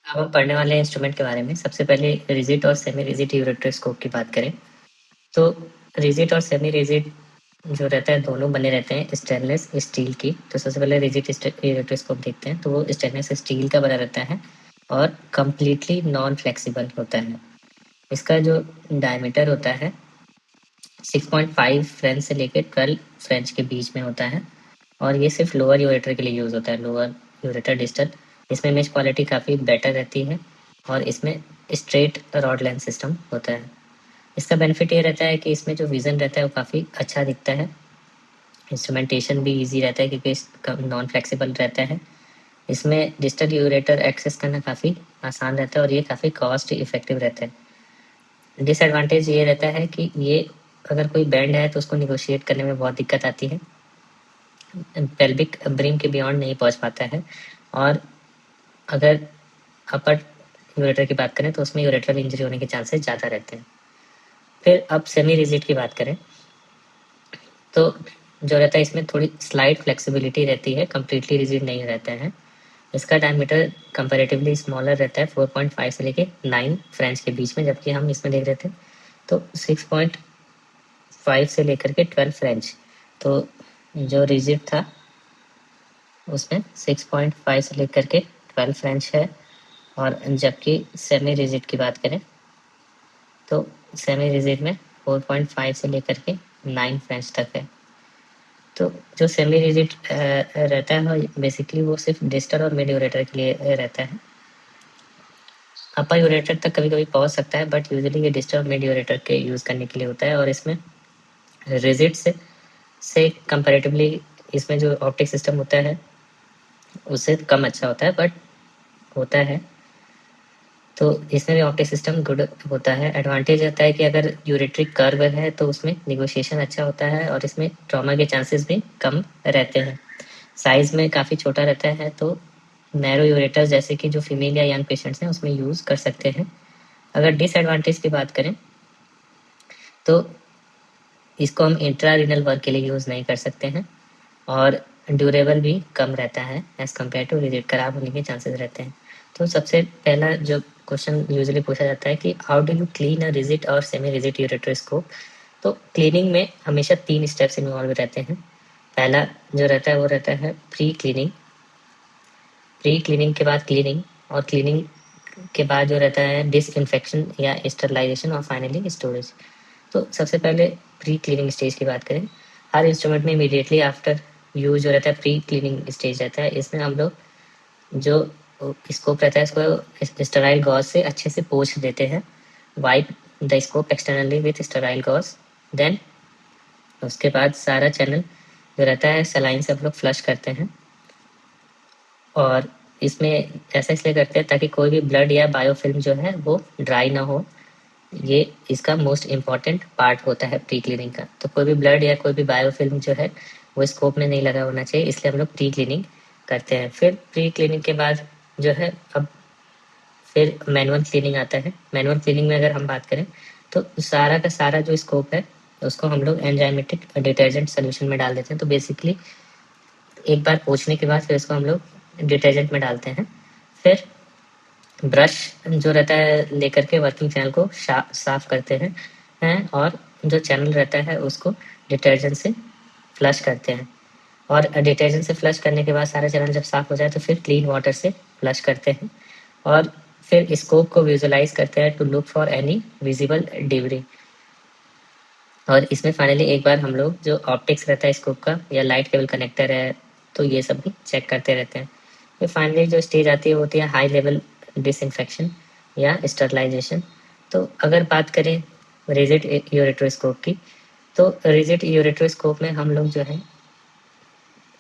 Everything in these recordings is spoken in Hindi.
अब हम पढ़ने वाले हैं इंस्ट्रूमेंट के बारे में। सबसे पहले रिजिड और सेमी रिजिड यूरेट्रोस्कोप की बात करें तो रिजिड और सेमी रिजिड जो रहता है दोनों बने रहते हैं स्टेनलेस स्टील की। तो सबसे पहले रिजिड यूरेट्रोस्कोप देखते हैं तो वो स्टेनलेस स्टील का बना रहता है और कम्प्लीटली नॉन फ्लेक्सिबल होता है। इसका जो डायमीटर होता है 6.5 फ्रेंच से लेकर 12 फ्रेंच के बीच में होता है और ये सिर्फ लोअर यूरेटर के लिए यूज़ होता है, लोअर यूरेटर डिस्टल। इसमें इमेज क्वालिटी काफ़ी बेटर रहती है और इसमें स्ट्रेट रॉड लेंथ सिस्टम होता है। इसका बेनिफिट ये रहता है कि इसमें जो विज़न रहता है वो काफ़ी अच्छा दिखता है। इंस्ट्रूमेंटेशन भी इजी रहता है क्योंकि इसका नॉन फ्लेक्सिबल रहता है। इसमें डिजिटल यूरेटर एक्सेस करना काफ़ी आसान रहता है और ये काफ़ी कॉस्ट इफेक्टिव रहता है। डिसएडवांटेज ये रहता है कि ये अगर कोई बैंड है तो उसको निगोशिएट करने में बहुत दिक्कत आती है, पेल्विक ब्रिम के बियॉन्ड नहीं पहुंच पाता है। और अगर अपर यूरेटर की बात करें तो उसमें यूरेटर इंजरी होने के चांसेस ज़्यादा रहते हैं। फिर अब सेमी रिजिड की बात करें तो जो रहता है इसमें थोड़ी स्लाइड फ्लेक्सिबिलिटी रहती है, कम्प्लीटली रिजिड नहीं रहता है। इसका डायमीटर कंपैरेटिवली स्मॉलर रहता है 4.5 से लेके 9 फ्रेंच के बीच में, जबकि हम इसमें देख रहे थे तो 6.5 से लेकर के 12 फ्रेंच। तो जो रिजिड था उसमें 6.5 से लेकर के 12 फ्रेंच है और जबकि सेमी रिजिड की बात करें तो सेमी रिजिड में 4.5 से लेकर के 9 फ्रेंच तक है। तो जो सेमी रिजिड रहता है बेसिकली वो सिर्फ डिस्टल और मिड यूरेटर के लिए रहता है। अपर यूरेटर तक कभी कभी पहुंच सकता है बट यूजुअली ये डिस्टल और मिड यूरेटर के यूज़ करने के लिए होता है। और इसमें रिजिड से कंपैरेटिवली इसमें जो ऑप्टिक सिस्टम होता है उससे कम अच्छा होता है, बट होता है। तो इसमें भी ऑप्टिक सिस्टम गुड होता है। एडवांटेज होता है कि अगर यूरेट्री कर्व है तो उसमें निगोशिएशन अच्छा होता है और इसमें ट्रॉमा के चांसेस भी कम रहते हैं। साइज में काफ़ी छोटा रहता है तो नैरो यूरेटर जैसे कि जो फीमेल या यंग पेशेंट्स हैं उसमें यूज़ कर सकते हैं। अगर डिसएडवांटेज की बात करें तो इसको हम इंट्रारीनल वर्क के लिए यूज़ नहीं कर सकते हैं और ड्यूरेबल भी कम रहता है एज़ कम्पेयर टू रिजिड, खराब होने के चांसेस रहते हैं। तो सबसे पहला जो क्वेश्चन यूजुअली पूछा जाता है कि how do you clean a rigid और सेमी रिजिड यूरेट्रोस्कोप। तो क्लीनिंग में हमेशा 3 स्टेप्स इन्वॉल्व रहते हैं। पहला जो रहता है वो रहता है प्री क्लीनिंग। प्री क्लीनिंग के बाद क्लीनिंग और क्लीनिंग के बाद जो रहता है डिसइंफेक्शन या स्टरलाइजेशन और फाइनली स्टोरेज। तो सबसे पहले प्री क्लीनिंग स्टेज की बात करें, हर इंस्ट्रूमेंट में इमीडिएटली आफ्टर यूज जो रहता है प्री क्लीनिंग स्टेज रहता है। इसमें हम लोग जो स्कोप रहता है इसको स्टेराइल गॉज से अच्छे से पोंछ देते हैं। Wipe the scope externally with sterile gauze. Then उसके बाद सारा चैनल जो रहता है सलाइन से हम लोग फ्लश करते हैं और इसमें ऐसा इसलिए करते हैं ताकि कोई भी ब्लड या बायोफिल्म जो है वो ड्राई ना हो। ये इसका मोस्ट इम्पॉर्टेंट पार्ट होता है प्री क्लीनिंग का। तो कोई भी ब्लड या कोई भी बायोफिल्म जो है वो स्कोप में नहीं लगा होना चाहिए, इसलिए हम लोग प्री क्लीनिंग करते हैं। फिर प्री क्लीनिंग के बाद जो है अब फिर मैनुअल क्लीनिंग आता है। मैनुअल क्लीनिंग में अगर हम बात करें तो सारा का सारा जो स्कोप है उसको हम लोग एंजाइमेटिक डिटर्जेंट सोल्यूशन में डाल देते हैं। तो बेसिकली एक बार पोंछने के बाद फिर इसको हम लोग डिटर्जेंट में डालते हैं। फिर ब्रश जो रहता है लेकर के वर्किंग चैनल को साफ करते हैं और जो चैनल रहता है उसको डिटर्जेंट से फ्लश करते हैं। और डिटर्जेंट से फ्लश करने के बाद सारा चैनल जब साफ हो जाए तो फिर क्लीन वाटर से फ्लश करते हैं और फिर स्कोप को विजुलाइज करते हैं to look for any visible debris. और इसमें फाइनली एक बार हम लोग जो ऑप्टिक्स रहता है स्कोप का या लाइट केबल कनेक्टर है तो ये सब भी चेक करते रहते हैं। फिर फाइनली जो स्टेज आती है वो होती है हाई लेवल डिसइंफेक्शन या स्टरलाइजेशन। तो अगर बात करें रिजिड यूरेट्रोस्कोप की तो रिजिड यूरेट्रोस्कोप में हम लोग जो है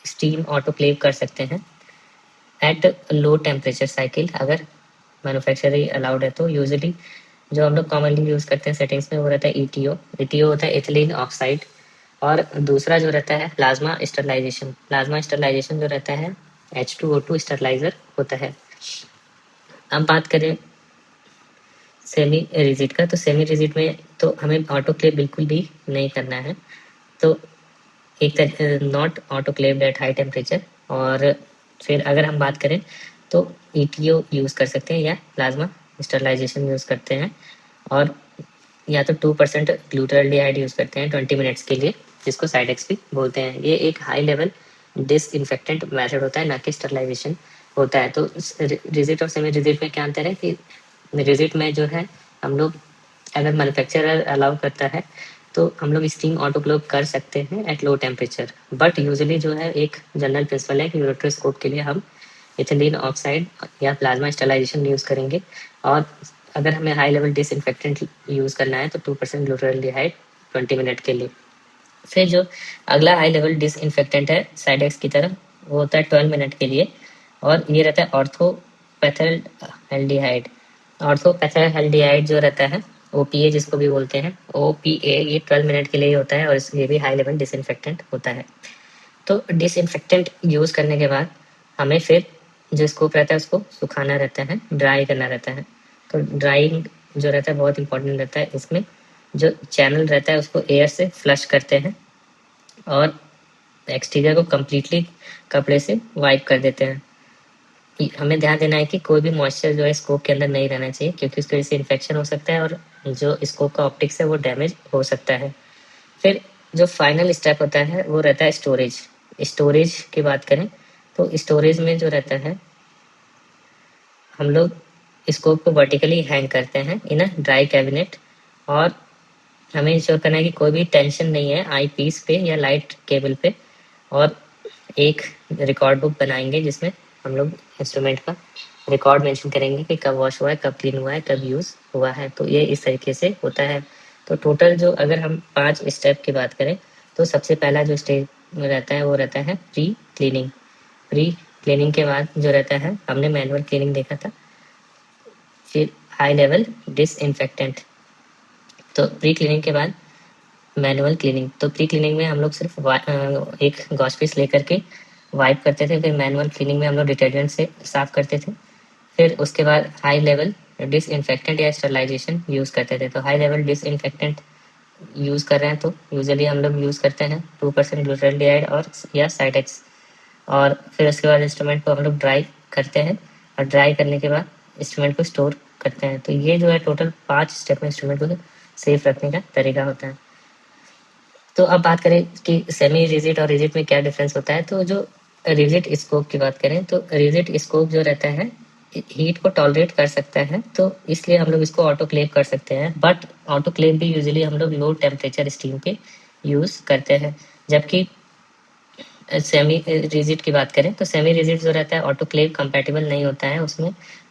स्टीम ऑटोक्लेव कर सकते हैं एट लो टेम्परेचर साइकिल, अगर मैन्युफैक्चरर अलाउड है तो। यूजुअली जो हम लोग कॉमनली यूज़ करते हैं सेटिंग्स में वो रहता है ईटीओ। ईटीओ होता है इथिलीन ऑक्साइड। और दूसरा जो रहता है प्लाज्मा स्टरलाइजेशन। प्लाज्मा स्टरलाइजेशन जो रहता है H2O2 स्टरलाइजर होता है। अब बात करें सेमी रिजिड का तो सेमी रिजिड में तो हमें ऑटोक्लेव बिल्कुल भी नहीं करना है। तो एक not autoclaved at high temperature. और फिर अगर हम बात करें तो ETO यूज़ कर सकते हैं या प्लाज्मा स्टरलाइजेशन यूज़ करते हैं, और या तो 2% ग्लूटाल्डिहाइड यूज़ करते हैं 20 मिनट्स के लिए, जिसको साइडेक्स भी बोलते हैं। ये एक हाई लेवल डिसइंफेक्टेंट मेथड होता है, ना कि स्टरलाइजेशन होता है। तो रिजिड और सेमी रिजिड में क्या अंतर है कि रिजिड में जो है हम लोग, अगर मैन्युफैक्चरर अलाउ करता है तो हम लोग स्टीम ऑटोक्लेव कर सकते हैं at low temperature, but usually जो है एक जनरल प्रिंसिपल है कि यूरेट्रोस्कोप के लिए हम इथिलीन ऑक्साइड या प्लाज्मा स्टरलाइजेशन यूज़ करेंगे, और अगर हमें हाई लेवल डिसइंफेक्टेंट यूज़ करना है तो 2% ग्लूटाल्डिहाइड 20 मिनट के लिए। फिर जो अगला हाई लेवल डिसइंफेक्टेंट है साइडेक्स की तरह, वो होता है 12 मिनट के लिए, और ये रहता है ऑर्थोपैथाल्डिहाइड। ऑर्थोपैथाल्डिहाइड जो रहता है, OPA जिसको भी बोलते हैं, OPA, ये 12 मिनट के लिए होता है, और ये भी हाई लेवल डिसइंफेक्टेंट होता है। तो डिसइंफेक्टेंट यूज़ करने के बाद हमें फिर जो स्कोप रहता है उसको सुखाना रहता है, ड्राई करना रहता है। तो ड्राइंग जो रहता है बहुत इंपॉर्टेंट रहता है। इसमें जो चैनल रहता है उसको एयर से फ्लश करते हैं, और एक्सटीरियर को कम्प्लीटली कपड़े से वाइप कर देते हैं। हमें ध्यान देना है कि कोई भी मॉइस्चर जो है स्कोप के अंदर नहीं रहना चाहिए, क्योंकि उसकी वजह से इन्फेक्शन हो सकता है, और जो स्कोप का ऑप्टिक्स है वो डैमेज हो सकता है। फिर जो फाइनल स्टेप होता है वो रहता है स्टोरेज। स्टोरेज की बात करें तो स्टोरेज में जो रहता है, हम लोग स्कोप को वर्टिकली हैंग करते हैं इन अ ड्राई कैबिनेट, और हमें इंश्योर करना है कि कोई भी टेंशन नहीं है आई पीस पे या लाइट केबल पे। और एक रिकॉर्ड बुक बनाएंगे जिसमें हम लोग इंस्ट्रूमेंट का रिकॉर्ड मेंशन करेंगे कि कब वॉश हुआ है, कब क्लीन हुआ है, कब यूज़ हुआ है। तो ये इस तरीके से होता है। तो टोटल जो अगर हम 5 स्टेप की बात करें तो सबसे पहला जो स्टेज में रहता है वो रहता है प्री क्लीनिंग। प्री क्लीनिंग के बाद जो रहता है, हमने मैनुअल क्लीनिंग देखा था। फिर हाई लेवल डिसइंफेक्टेंट। तो प्री क्लीनिंग के बाद मैनुअल क्लीनिंग। तो प्री क्लीनिंग में हम लोग सिर्फ एक गॉश पीस लेकर के वाइप करते थे। फिर मैनुअल क्लीनिंग में हम लोग डिटर्जेंट से साफ करते थे। फिर उसके बाद हाई लेवल डिसइंफेक्टेंट या स्टरलाइजेशन यूज़ करते थे। तो हाई लेवल डिसइंफेक्टेंट यूज़ कर रहे हैं तो यूजुअली हम लोग यूज़ करते हैं 2% ग्लूटाल्डिहाइड और या साइडेक्स। और फिर उसके बाद इंस्ट्रूमेंट को हम लोग ड्राई करते हैं, और ड्राई करने के बाद इंस्ट्रूमेंट को स्टोर करते हैं। तो ये जो है टोटल 5 स्टेप में इंस्ट्रूमेंट को सेफ रखने का तरीका होता है। तो अब बात करें कि सेमी रिजिड और रिजिड में क्या डिफरेंस होता है। तो जो रिजिड स्कोप की बात करें तो रिजिड स्कोप जो रहता है हीट को टॉलरेट कर सकता है, तो इसलिए हम लोग इसको ऑटोक्लेव कर सकते हैं। बट ऑटोक्लेव भी यूजुअली हम लोग लो टेम्परेचर स्टीम पे यूज़ करते हैं। जबकि सेमी रिजिड की बात करें तो सेमी रिजिड जो रहता है ऑटोक्लेव कंपैटिबल नहीं होता है, उसमें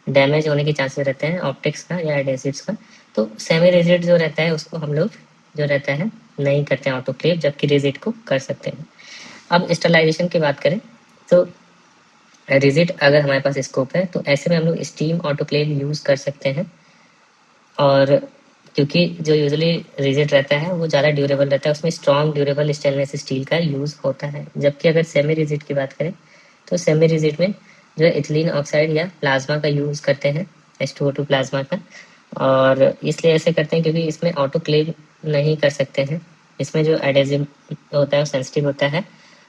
डैमेज होने के चांसेस रहते हैं ऑप्टिक्स का या एडेसिव्स का। तो सेमी रिजिड जो रहता है उसको हम लोग जो रहता है नहीं करते हैं ऑटोक्लेव, जबकि रिजिड को कर सकते हैं। अब स्टरलाइजेशन की बात करें तो रिजिड अगर हमारे पास स्कोप है तो ऐसे में हम लोग स्टीम ऑटोक्लेव यूज़ कर सकते हैं, और क्योंकि जो यूजुअली रिजिड रहता है वो ज़्यादा ड्यूरेबल रहता है, उसमें स्ट्रॉन्ग ड्यूरेबल स्टेनलेस स्टील का यूज़ होता है। जबकि अगर सेमी रिजिड की बात करें तो सेमी रिजिड में जो है इथिलीन ऑक्साइड या प्लाज्मा का यूज़ करते हैं, H2O2 प्लाज्मा का। और इसलिए ऐसे करते हैं क्योंकि इसमें ऑटोक्लेव नहीं कर सकते हैं। इसमें जो एडेसिव होता है वो सेंसिटिव होता है,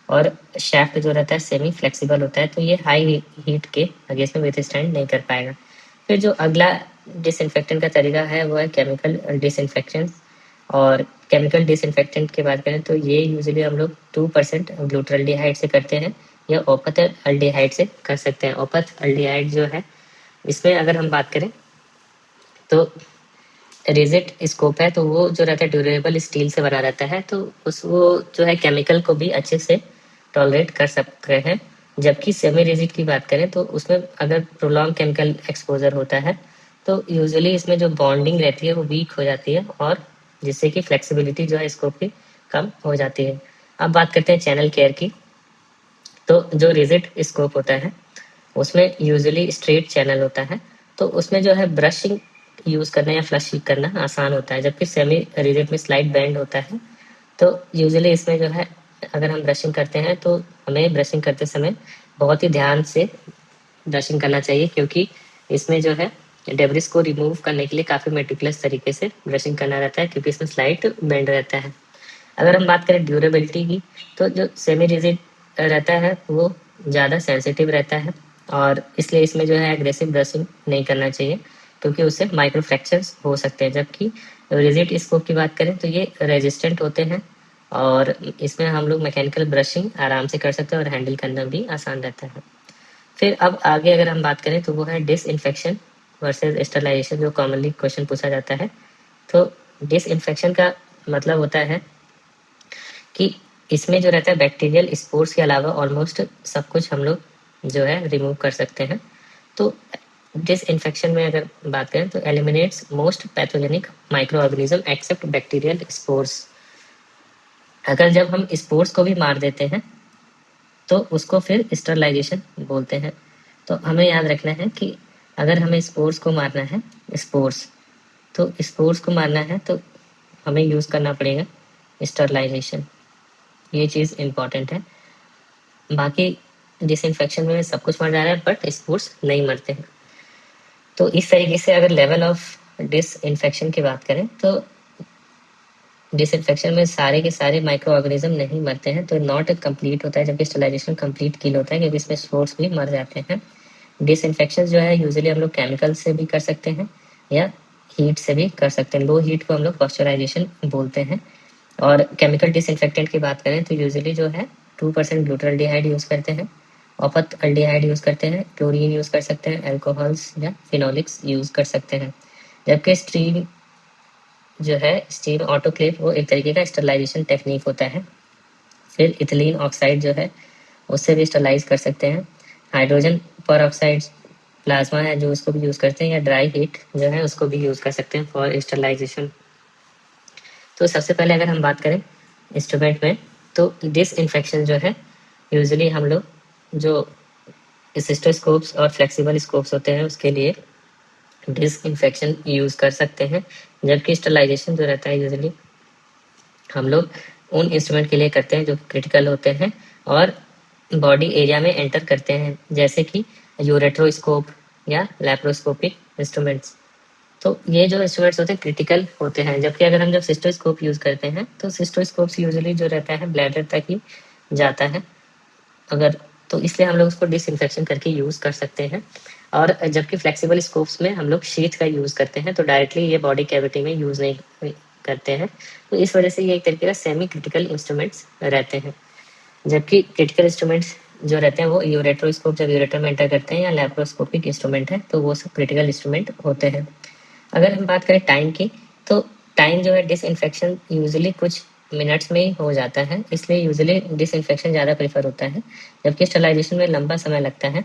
और शाफ्ट जो रहता है सेमी फ्लेक्सिबल होता है, तो ये हाई हीट के अगेंस्ट में विथस्टैंड नहीं कर पाएगा। फिर जो अगला डिसइंफेक्टेंट का तरीका है वो है केमिकल डिसइंफेक्शन। और केमिकल डिसइंफेक्टेंट की बात करें तो ये यूजुअली हम लोग 2% ग्लूटाल्डिहाइड से करते हैं, या ओपथाल्डिहाइड से कर सकते हैं। ओपथाल्डिहाइड जो है इसमें अगर हम बात करें तो रिजिड स्कोप है तो वो जो रहता है ड्यूरेबल स्टील से बना रहता है, तो उस वो जो है केमिकल को भी अच्छे से टॉलरेट कर सकते हैं। जबकि सेमी रिजिड की बात करें तो उसमें अगर प्रोलॉन्ग केमिकल एक्सपोजर होता है तो यूजुअली इसमें जो बॉन्डिंग रहती है वो वीक हो जाती है, और जिससे कि फ्लेक्सिबिलिटी जो है स्कोप की कम हो जाती है। अब बात करते हैं चैनल केयर की। तो जो रिजिड स्कोप होता है उसमें यूजुअली स्ट्रेट चैनल होता है, तो उसमें जो है ब्रशिंग यूज़ करना या फ्लशिंग करना आसान होता है। जबकि सेमी रिजिड में स्लाइट बैंड होता है, तो यूजुअली इसमें जो है अगर हम ब्रशिंग करते हैं तो हमें ब्रशिंग करते समय बहुत ही ध्यान से ब्रशिंग करना चाहिए, क्योंकि इसमें जो है डेब्रिस को रिमूव करने के लिए काफ़ी मेटिकुलस तरीके से ब्रशिंग करना रहता है, क्योंकि इसमें स्लाइट बेंड रहता है। अगर हम बात करें ड्यूरेबिलिटी की तो जो सेमी रिजिड रहता है वो ज़्यादा सेंसिटिव रहता है, और इसलिए इसमें जो है एग्रेसिव ब्रशिंग नहीं करना चाहिए, क्योंकि उससे माइक्रो फ्रैक्चर्स हो सकते हैं। जबकि रिजिड स्कोप की बात करें तो ये रेजिस्टेंट होते हैं, और इसमें हम लोग मैकेनिकल ब्रशिंग आराम से कर सकते हैं और हैंडल करना भी आसान रहता है। फिर अब आगे अगर हम बात करें तो वो है डिसइंफेक्शन वर्सेस स्टरलाइजेशन, जो कॉमनली क्वेश्चन पूछा जाता है। तो डिसइंफेक्शन का मतलब होता है कि इसमें जो रहता है बैक्टीरियल स्पोर्स के अलावा ऑलमोस्ट सब कुछ हम लोग जो है रिमूव कर सकते हैं। तो डिसइंफेक्शन में अगर बात करें तो eliminates most pathogenic microorganism except bacterial spores. अगर जब हम स्पोर्स को भी मार देते हैं तो उसको फिर स्टरलाइजेशन बोलते हैं। तो हमें याद रखना है कि अगर हमें स्पोर्स को मारना है, स्पोर्स तो स्पोर्स को मारना है तो हमें यूज़ करना पड़ेगा स्टरलाइजेशन। ये चीज़ इम्पॉर्टेंट है। बाकी डिसइंफेक्शन में सब कुछ मर जा रहा है बट स्पोर्स नहीं मरते हैं। तो इस तरीके से अगर लेवल ऑफ डिसइंफेक्शन की बात करें तो डिसइंफेक्शन में सारे के सारे माइक्रो ऑर्गेनिज्म नहीं मरते हैं, तो नॉट कंप्लीट होता है, जबकि स्टरलाइजेशन कंप्लीट किल होता है, क्योंकि इसमें स्पोर्स भी मर जाते हैं। डिसइंफेक्शन जो है यूजुअली हम लोग केमिकल से भी कर सकते हैं या हीट से भी कर सकते हैं। लो हीट को हम लोग पॉस्चराइजेशन बोलते हैं। और केमिकल डिसइंफेक्टेंट की बात करें तो यूजुअली जो है 2% ग्लूटाल्डिहाइड यूज़ करते हैं, औपत अल्डिहाइड यूज़ करते हैं, क्लोरीन यूज़ कर सकते हैं, अल्कोहल्स या फिनोलिक्स यूज़ कर सकते हैं। जबकि स्टीम जो है, स्टीम ऑटोक्लेव, वो एक तरीके का स्टरलाइजेशन टेक्निक होता है। फिर इथिलीन ऑक्साइड जो है उससे भी स्टरलाइज कर सकते हैं। हाइड्रोजन पर ऑक्साइड प्लाज्मा है जो उसको भी यूज़ करते हैं, या ड्राई हीट जो है उसको भी यूज़ कर सकते हैं फॉर स्टरलाइजेशन। तो सबसे पहले अगर हम बात करें इंस्ट्रूमेंट में तो डिसइंफेक्शन जो है यूजुअली हम लोग जो सिस्टोस्कोप्स और फ्लेक्सिबल स्कोप्स होते हैं उसके लिए डिसइंफेक्शन यूज़ कर सकते हैं। जबकि स्टरलाइजेशन जो रहता है यूजुअली हम लोग उन इंस्ट्रूमेंट के लिए करते हैं जो क्रिटिकल होते हैं और बॉडी एरिया में एंटर करते हैं, जैसे कि यूरेट्रोस्कोप या लैप्रोस्कोपिक इंस्ट्रूमेंट्स। तो ये जो इंस्ट्रूमेंट्स होते हैं क्रिटिकल होते हैं। जबकि अगर हम जब सिस्टोस्कोप यूज़ करते हैं तो सिस्टोस्कोप यूजुअली जो रहता है ब्लैडर तक ही जाता है, अगर तो इसलिए हम लोग उसको डिसइंफेक्शन करके यूज़ कर सकते हैं। और जबकि फ्लेक्सिबल स्कोप्स में हम लोग शीट का यूज़ करते हैं, तो डायरेक्टली ये बॉडी कैविटी में यूज़ नहीं करते हैं। तो इस वजह से ये एक तरीके का सेमी क्रिटिकल इंस्ट्रूमेंट्स रहते हैं। जबकि क्रिटिकल इंस्ट्रूमेंट्स जो रहते हैं वो यूरेट्रोस्कोप जब यूरेटर में एंटर करते हैं या लैप्रोस्कोपिक इंस्ट्रूमेंट है तो वो सब क्रिटिकल इंस्ट्रूमेंट होते हैं। अगर हम बात करें टाइम की तो टाइम जो है डिसइंफेक्शन यूजुअली कुछ मिनट्स में ही हो जाता है, इसलिए यूजुअली डिसइंफेक्शन ज़्यादा प्रेफर होता है। जबकि स्टरलाइजेशन में लंबा समय लगता है,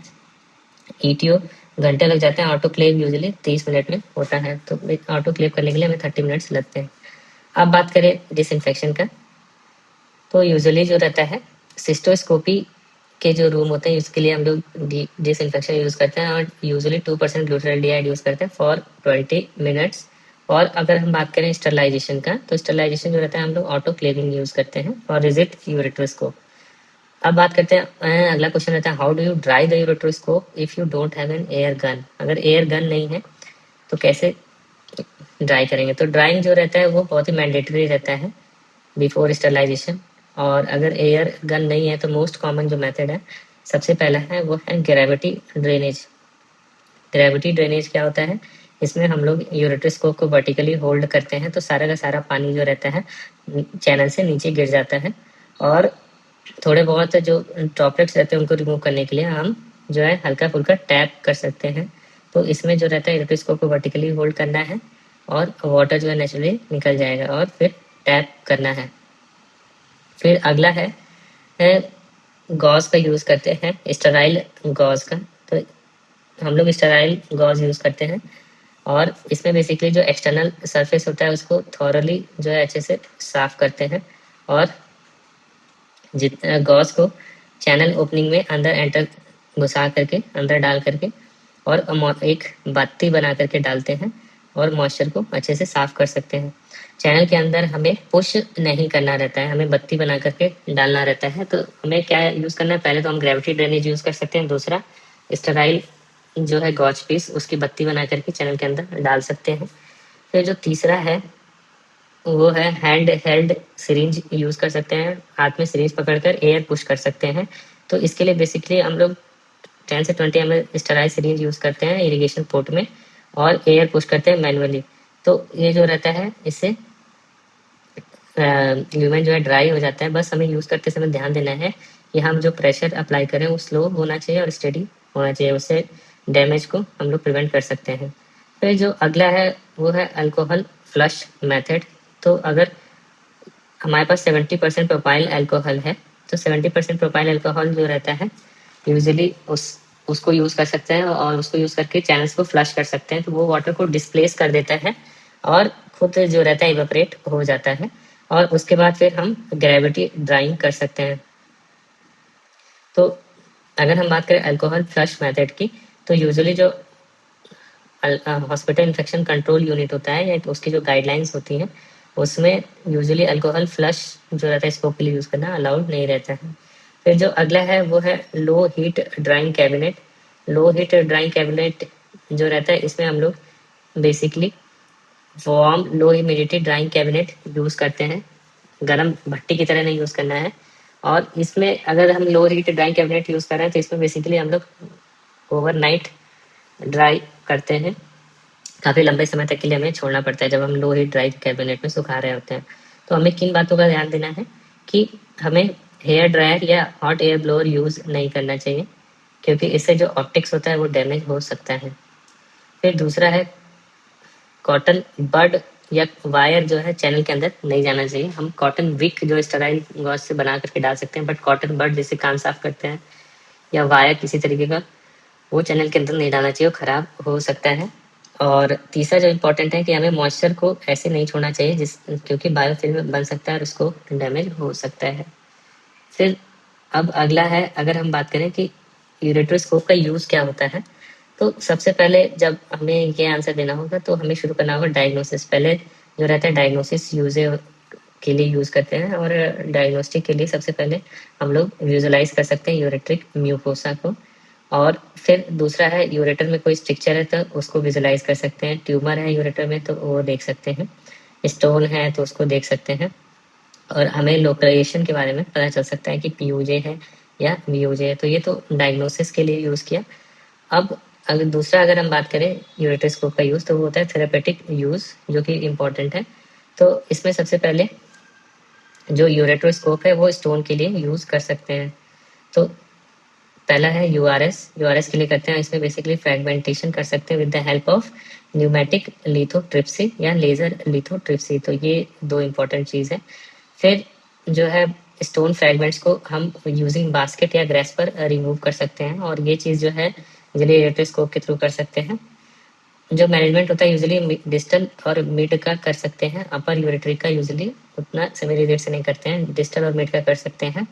ईटीओ घंटे लग जाते हैं, ऑटोक्लेव यूजुअली 30 मिनट में होता है। तो ऑटोक्लेव करने के लिए हमें 30 मिनट्स लगते हैं। अब बात करें डिसइंफेक्शन का तो यूजुअली जो रहता है सिस्टोस्कोपी के जो रूम होते हैं उसके लिए हम लोग डिसइंफेक्शन यूज़ करते हैं और यूजुअली 2% ग्लूटाल्डिहाइड यूज़ करते हैं फॉर 20 मिनट्स। और अगर हम बात करें स्टरलाइजेशन का तो स्टरलाइजेशन जो रहता है हम लोग ऑटोक्लेविंग यूज़ करते हैं और रिजिड यूरेट्रोस्कोप। अब बात करते हैं अगला क्वेश्चन रहता है how do you dry the ureteroscope if you don't have an air gun. अगर एयर गन नहीं है तो कैसे ड्राई करेंगे। तो ड्राइंग जो रहता है वो बहुत ही मैंडेटरी रहता है बिफोर स्टरलाइजेशन। और अगर एयर गन नहीं है तो मोस्ट कॉमन जो मेथड है सबसे पहला है वो है ग्रेविटी ड्रेनेज। ग्रेविटी ड्रेनेज क्या होता है, इसमें हम लोग यूरेट्रोस्कोप को वर्टिकली होल्ड करते हैं तो सारा का सारा पानी जो रहता है चैनल से नीचे गिर जाता है, और थोड़े बहुत जो ड्रॉपलेट्स रहते हैं उनको रिमूव करने के लिए हम जो है हल्का फुल्का टैप कर सकते हैं। तो इसमें जो रहता है यूरेट्रोस्कोप को वर्टिकली होल्ड करना है और वाटर जो है नेचुरली निकल जाएगा, और फिर टैप करना है। फिर अगला है गॉज का यूज़ करते हैं, स्टेराइल गॉज का। तो हम लोग स्टेराइल गॉज यूज़ करते हैं और इसमें बेसिकली जो एक्सटर्नल सरफेस होता है उसको थॉरली जो है अच्छे से साफ करते हैं, और जितना गॉज को चैनल ओपनिंग में अंदर एंटर घुसा करके अंदर डाल करके और एक बत्ती बना करके डालते हैं और मॉइस्चर को अच्छे से साफ कर सकते हैं। चैनल के अंदर हमें पुश नहीं करना रहता है, हमें बत्ती बना करके डालना रहता है। तो हमें क्या यूज़ करना है, पहले तो हम ग्रेविटी ड्रेनेज यूज़ कर सकते हैं, दूसरा स्टेराइल जो है गॉज पीस उसकी बत्ती बना करके चैनल के अंदर डाल सकते हैं। फिर जो तीसरा है वो है हैंड हेल्ड सिरिंज यूज़ कर सकते हैं, हाथ में सिरिंज पकड़कर एयर पुश कर सकते हैं। तो इसके लिए बेसिकली हम लोग 10 से 20 ml स्टेराइल सिरिंज यूज़ करते हैं इरिगेशन पोर्ट में और एयर पुश करते हैं मैनुअली। तो ये जो रहता है इससे ल्यूमेन जो है ड्राई हो जाता है। बस हमें यूज़ करते समय ध्यान देना है कि हम जो प्रेशर अप्लाई करें वो स्लो होना चाहिए और स्टेडी होना चाहिए, उससे डैमेज को हम लोग प्रिवेंट कर सकते हैं। फिर जो अगला है वो है अल्कोहल फ्लश मेथड। तो अगर हमारे पास 70% प्रोपाइल अल्कोहल है तो 70% प्रोपाइल अल्कोहल जो रहता है यूजुअली उसको यूज़ कर सकते हैं और उसको यूज़ करके चैनल्स को फ्लश कर सकते हैं। तो वो वाटर को डिस्प्लेस कर देता है और खुद जो रहता है इवेपोरेट हो जाता है और उसके बाद फिर हम ग्रेविटी ड्राइंग कर सकते हैं। तो अगर हम बात करें अल्कोहल फ्लश मेथड की तो यूजुअली जो हॉस्पिटल इन्फेक्शन कंट्रोल यूनिट होता है या तो उसकी जो गाइडलाइंस होती हैं उसमें यूजुअली अल्कोहल फ्लश जो रहता है स्कोप के लिए यूज़ करना अलाउड नहीं रहता है। फिर जो अगला है वो है low heat drawing cabinet. Low heat drawing cabinet जो रहता है इसमें हम लोग बेसिकली वार्म लो ह्यूमिडिटी ड्राइंग कैबिनेट यूज़ करते हैं। गर्म भट्टी की तरह नहीं यूज़ करना है। और इसमें अगर हम low heat drawing cabinet use कर रहे हैं तो इसमें बेसिकली हम लोग ओवरनाइट ड्राई करते हैं। काफ़ी लंबे समय तक के लिए हमें छोड़ना पड़ता है जब हम लो हीट ड्राई कैबिनेट में सुखा रहे होते हैं। तो हमें किन बातों का ध्यान देना है कि हमें हेयर ड्रायर या हॉट एयर ब्लोअर यूज़ नहीं करना चाहिए क्योंकि इससे जो ऑप्टिक्स होता है वो डैमेज हो सकता है। फिर दूसरा है कॉटन बड या वायर जो है चैनल के अंदर नहीं जाना चाहिए। हम कॉटन विक जो स्टेराइल गॉज से बना करके डाल सकते हैं, बट कॉटन बड जिससे कान साफ करते हैं या वायर किसी तरीके का वो चैनल के अंदर नहीं डालना चाहिए, वो खराब हो सकता है। और तीसरा जो इम्पोर्टेंट है कि हमें मॉइस्चर को ऐसे नहीं छोड़ना चाहिए क्योंकि बायोफिल्म बन सकता है और उसको डैमेज हो सकता है। फिर अब अगला है अगर हम बात करें कि यूरेट्रोस्कोप का यूज़ क्या होता है तो सबसे पहले जब हमें ये आंसर देना होगा तो हमें शुरू करना होगा डायग्नोसिस। पहले जो रहता है डायग्नोसिस यूज के लिए यूज़ करते हैं और डायग्नोस्टिक के लिए सबसे पहले हम लोग विजुलाइज कर सकते हैं यूरेट्रिक म्यूकोसा को। और फिर दूसरा है यूरेटर में कोई स्ट्रक्चर है तो उसको विजुलाइज कर सकते हैं। ट्यूमर है यूरेटर में तो वो देख सकते हैं। स्टोन है तो उसको देख सकते हैं और हमें लोकलाइजेशन के बारे में पता चल सकता है कि पीयूजे है या वीयूजे है। तो ये तो डायग्नोसिस के लिए यूज़ किया। अब अगर हम बात करें यूरेट्रोस्कोप का यूज़ तो वो होता है थेरेपेटिक यूज़ जो कि इम्पोर्टेंट है। तो इसमें सबसे पहले जो यूरेट्रोस्कोप है वो स्टोन के लिए यूज़ कर सकते हैं। तो पहला है यूआरएस के लिए करते हैं। इसमें बेसिकली फ्रेगमेंटेशन कर सकते हैं with the help of pneumatic lithotripsy या लेजर लिथोट्रिप्सी। तो ये दो इम्पोर्टेंट चीज़ है। फिर जो है स्टोन फ्रेगमेंट्स को हम यूजिंग बास्केट या ग्रेस पर रिमूव कर सकते हैं और ये चीज़ जो है यूजुअली यूरेट्रोस्कोप के थ्रू कर सकते हैं। जो मैनेजमेंट होता है यूजुअली डिस्टल और मिड का कर सकते हैं। अपर यूरेट्री का यूजुअली उतना सेमी रिजिड से नहीं करते हैं, डिस्टल और मिड का कर सकते हैं।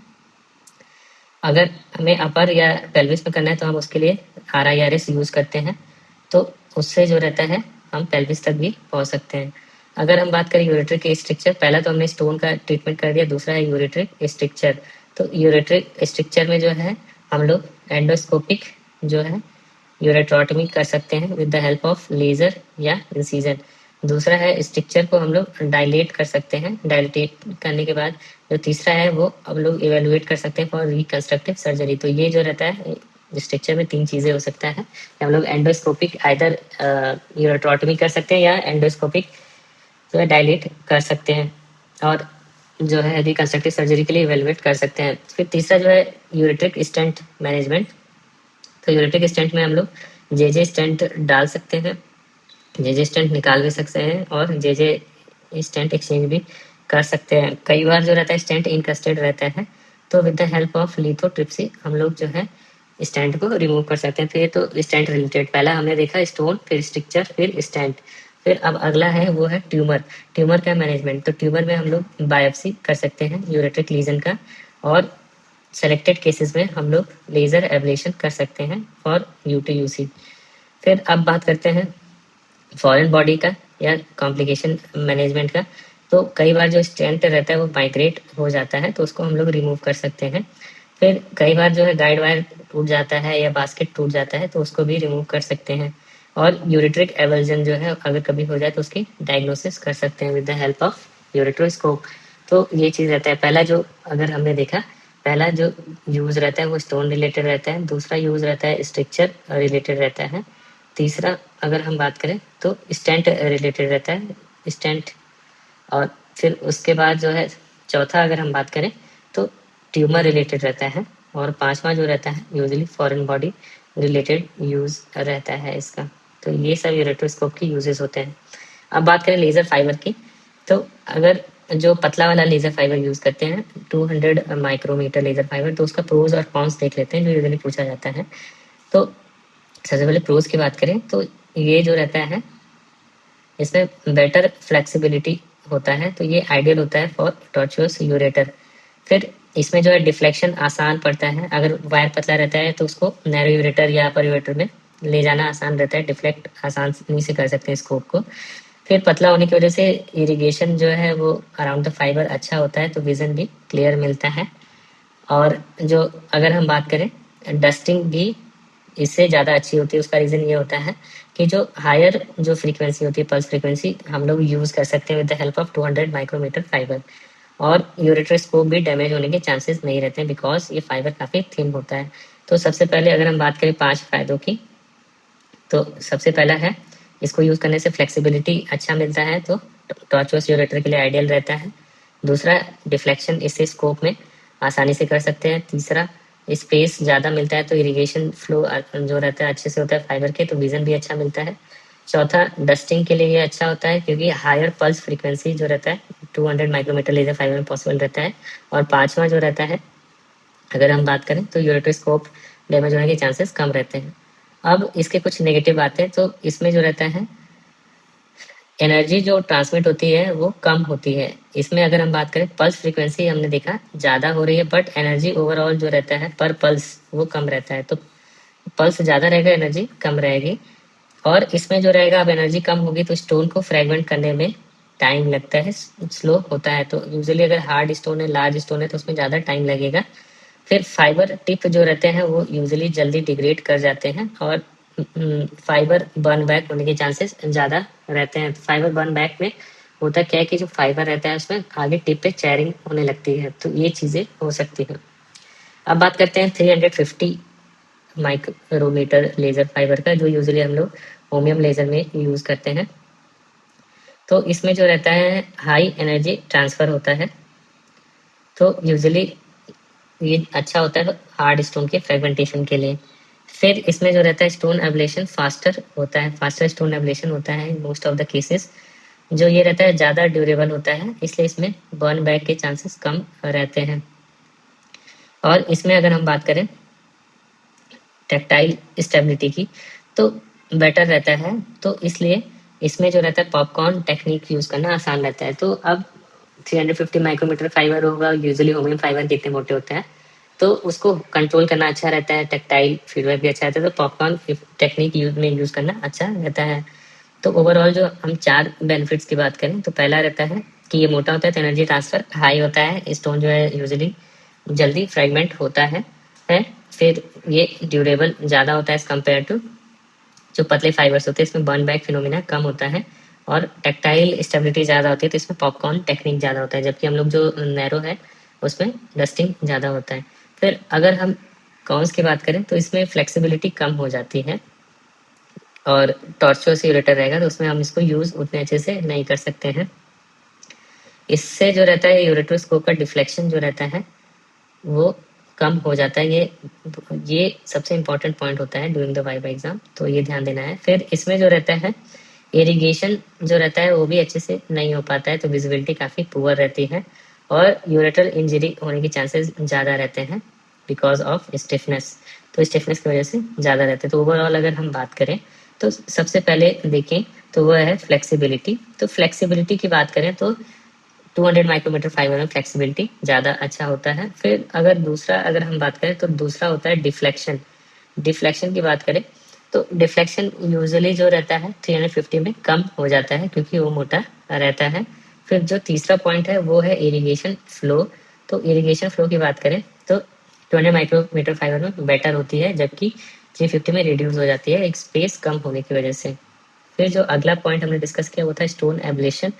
अगर हमें अपर या पेल्विस में करना है तो हम उसके लिए RIRS यूज़ करते हैं। तो उससे जो रहता है हम पेल्विस तक भी पहुंच सकते हैं। अगर हम बात करें यूरेट्रिक स्ट्रक्चर, पहला तो हमने स्टोन का ट्रीटमेंट कर दिया, दूसरा है यूरेट्रिक स्ट्रक्चर। तो यूरेट्रिक स्ट्रक्चर में जो है हम लोग एंडोस्कोपिक जो है यूरेट्रोटमी कर सकते हैं with the help of laser या इंसीजन। दूसरा है स्ट्रक्चर को हम लोग डायलेट कर सकते हैं। डायलेट करने के बाद जो तीसरा है वो हम लोग इवेलुएट कर सकते हैं फॉर रिकंस्ट्रक्टिव सर्जरी। तो ये जो रहता है स्ट्रक्चर में 3 चीज़ें हो सकता है। हम लोग एंडोस्कोपिक आइदर यूरेट्रोटमी कर सकते हैं या एंडोस्कोपिक जो है डायलेट कर सकते हैं और जो है रिकंस्ट्रक्टिव सर्जरी के लिए इवेलुएट कर सकते हैं। फिर तीसरा जो है यूरेट्रिक स्टेंट मैनेजमेंट। तो यूरेट्रिक स्टेंट में हम लोग जे स्टेंट डाल सकते हैं, जे स्टेंट निकाल भी सकते हैं और जे स्टेंट एक्सचेंज भी कर सकते हैं। कई बार जो रहता है स्टेंट इनकस्टेड रहता है तो with the help of lithotripsy हम लोग जो है स्टेंट को रिमूव कर सकते हैं। तो ये तो स्टेंट रिलेटेड पहला हमने देखा स्टोन, फिर स्ट्रक्चर, फिर स्टेंट। फिर अब अगला है वो है ट्यूमर। ट्यूमर का मैनेजमेंट। तो ट्यूमर में हम लोग बायोप्सी कर सकते हैं यूरेट्रिक लीजन का और सेलेक्टेड केसेस में हम लोग लेजर एब्लेशन कर सकते हैं फॉर UTUC। फिर अब बात करते हैं फॉरेन बॉडी का या कॉम्प्लिकेशन मैनेजमेंट का। तो कई बार जो स्टेंट रहता है वो माइग्रेट हो जाता है तो उसको हम लोग रिमूव कर सकते हैं। फिर कई बार जो है गाइड वायर टूट जाता है या बास्केट टूट जाता है तो उसको भी रिमूव कर सकते हैं। और यूरेट्रिक एवर्जन जो है अगर कभी हो जाए तो उसकी डायग्नोसिस कर सकते हैं विद द हेल्प ऑफ यूरेट्रोस्कोप। तो ये चीज़ रहता है। पहला जो अगर हमने देखा पहला जो यूज रहता है वो स्टोन रिलेटेड रहता है, दूसरा यूज रहता है स्ट्रक्चर रिलेटेड रहता है, तीसरा अगर हम बात करें तो स्टेंट रिलेटेड रहता है, स्टेंट। और फिर उसके बाद जो है चौथा अगर हम बात करें तो ट्यूमर रिलेटेड रहता है, और पांचवा जो रहता है usually foreign body related use रहता है इसका। तो ये सब यूरेट्रोस्कोप की यूजेस होते हैं। अब बात करें लेजर फाइबर की, तो अगर जो पतला वाला लेजर फाइबर यूज करते हैं 200 माइक्रोमीटर लेजर फाइबर, तो उसका प्रोज और कॉन्स देख लेते हैं जो यूजली पूछा जाता है। तो सबसे पहले प्रोज की बात करें तो ये जो रहता है इसमें बेटर फ्लेक्सिबिलिटी होता है, तो ये आइडियल होता है फॉर टॉर्चुअस यूरेटर। फिर इसमें जो है डिफ्लेक्शन आसान पड़ता है, अगर वायर पतला रहता है तो उसको नैरो यूरेटर या अपर यूरेटर में ले जाना आसान रहता है, डिफ्लेक्ट आसानी से कर सकते हैं स्कोप को। फिर पतला होने की वजह से इरिगेशन जो है वो अराउंड द फाइबर अच्छा होता है, तो विजन भी क्लियर मिलता है। और जो अगर हम बात करें डस्टिंग भी इससे ज़्यादा अच्छी होती है, उसका रीज़न ये होता है कि जो हायर जो फ्रीक्वेंसी होती है पल्स फ्रीक्वेंसी हम लोग यूज़ कर सकते हैं with the help of 200 micrometre fibre, और यूरेट्रोस्कोप भी डैमेज होने के चांसेस नहीं रहते हैं बिकॉज ये फाइबर काफ़ी थिन होता है। तो सबसे पहले अगर हम बात करें 5 फायदों की, तो सबसे पहला है इसको यूज़ करने से फ्लेक्सिबिलिटी अच्छा मिलता है, तो टॉर्चुअस यूरेटर के लिए आइडियल रहता है। दूसरा, डिफ्लेक्शन इससे स्कोप में आसानी से कर सकते हैं। तीसरा, स्पेस ज़्यादा मिलता है, तो इरिगेशन फ्लो जो रहता है अच्छे से होता है फाइबर के, तो विजन भी अच्छा मिलता है। चौथा, डस्टिंग के लिए ये अच्छा होता है क्योंकि हायर पल्स फ्रीक्वेंसी जो रहता है 200 माइक्रोमीटर लेजर फाइबर में पॉसिबल रहता है। और पांचवा जो रहता है अगर हम बात करें तो यूरेट्रोस्कोप डैमेज होने के चांसेस कम रहते हैं। अब इसके कुछ नेगेटिव बातें, तो इसमें जो रहता है एनर्जी जो ट्रांसमिट होती है वो कम होती है। इसमें अगर हम बात करें पल्स फ्रीक्वेंसी हमने देखा ज़्यादा हो रही है, बट एनर्जी ओवरऑल जो रहता है पर पल्स वो कम रहता है। तो पल्स ज़्यादा रहेगा, एनर्जी कम रहेगी। और इसमें जो रहेगा अब एनर्जी कम होगी तो स्टोन को फ्रेगमेंट करने में टाइम लगता है, स्लो होता है। तो यूजुअली अगर हार्ड स्टोन है, लार्ज स्टोन है, तो उसमें ज़्यादा टाइम लगेगा। फिर फाइबर टिप जो रहते हैं वो यूजुअली जल्दी डिग्रेड कर जाते हैं, और फाइबर बर्न बैक होने के चांसेस ज़्यादा रहते हैं। फाइबर बर्न बैक में होता क्या है कि जो फाइबर रहता है उसमें आगे टिप पे चैरिंग होने लगती है, तो ये चीज़ें हो सकती हैं। अब बात करते हैं 350 माइक्रोमीटर लेजर फाइबर का, जो यूजुअली हम लोग होमियम लेजर में यूज़ करते हैं। तो इसमें जो रहता है हाई एनर्जी ट्रांसफ़र होता है, तो यूजुअली ये अच्छा होता है हार्ड स्टोन के फ्रेगमेंटेशन के लिए। फिर इसमें जो रहता है स्टोन एब्लेशन फास्टर होता है, फास्टर स्टोन एब्लेशन होता है in most of the cases. जो ये रहता है ज़्यादा ड्यूरेबल होता है, इसलिए इसमें बर्न बैक के चांसेस कम रहते हैं। और इसमें अगर हम बात करें टैक्टाइल स्टेबिलिटी की, तो बेटर रहता है, तो इसलिए इसमें जो रहता है पॉपकॉर्न टेक्निक यूज़ करना आसान रहता है। तो अब 350 माइक्रोमीटर फाइबर होगा, यूजुअली होमियम फाइबर कितने मोटे होते हैं, तो उसको कंट्रोल करना अच्छा रहता है, टैक्टाइल फीडबैक भी अच्छा रहता है, तो पॉपकॉर्न टेक्निक यूज़ करना अच्छा रहता है। तो ओवरऑल जो हम 4 बेनिफिट्स की बात करें, तो पहला रहता है कि ये मोटा होता है तो एनर्जी ट्रांसफर हाई होता है, स्टोन जो है यूजुअली जल्दी फ्रेगमेंट होता है। फिर ये ड्यूरेबल ज़्यादा होता है एज कम्पेयर टू जो पतले फाइबर्स होते हैं, इसमें बर्न बैक फिनोमिना कम होता है। और टैक्टाइल स्टेबिलिटी ज़्यादा होती है, तो इसमें पॉपकॉर्न टेक्निक ज़्यादा होता है, जबकि हम लोग जो नैरो है उसमें डस्टिंग ज़्यादा होता है। फिर अगर हम कॉन्स की बात करें तो इसमें फ्लेक्सिबिलिटी कम हो जाती है, और टॉर्चुअस से यूरेटर रहेगा तो उसमें हम इसको यूज़ उतने अच्छे से नहीं कर सकते हैं। इससे जो रहता है यूरेट्रोस्कोप का डिफ्लेक्शन जो रहता है वो कम हो जाता है। ये सबसे इम्पोर्टेंट पॉइंट होता है ड्यूरिंग द वाइवा एग्जाम, तो ये ध्यान देना है। फिर इसमें जो रहता है इरिगेशन जो रहता है वो भी अच्छे से नहीं हो पाता है, तो विजिबिलिटी काफ़ी पुअर रहती है, और यूरेटल इंजरी होने के चांसेस ज़्यादा रहते हैं बिकॉज ऑफ स्टिफनेस। तो स्टिफनेस की वजह से ज़्यादा रहते हैं। तो ओवरऑल अगर हम बात करें तो सबसे पहले देखें तो वो है फ्लेक्सिबिलिटी। तो फ्लेक्सिबिलिटी की बात करें तो 200 माइक्रोमीटर फाइबर में फ्लेक्सिबिलिटी ज़्यादा अच्छा होता है। फिर अगर हम बात करें तो दूसरा होता है डिफ्लेक्शन। डिफ्लेक्शन की बात करें तो डिफ्लेक्शन यूजुअली जो रहता है 350 में कम हो जाता है क्योंकि वो मोटा रहता है। फिर जो तीसरा पॉइंट है वो है इरिगेशन फ्लो। तो इरिगेशन फ्लो की बात करें तो 200 माइक्रोमीटर फाइबर में बेटर होती है, जबकि 350 में रिड्यूस हो जाती है एक स्पेस कम होने की वजह से। फिर जो अगला पॉइंट हमने डिस्कस किया वो था स्टोन एब्लेशन।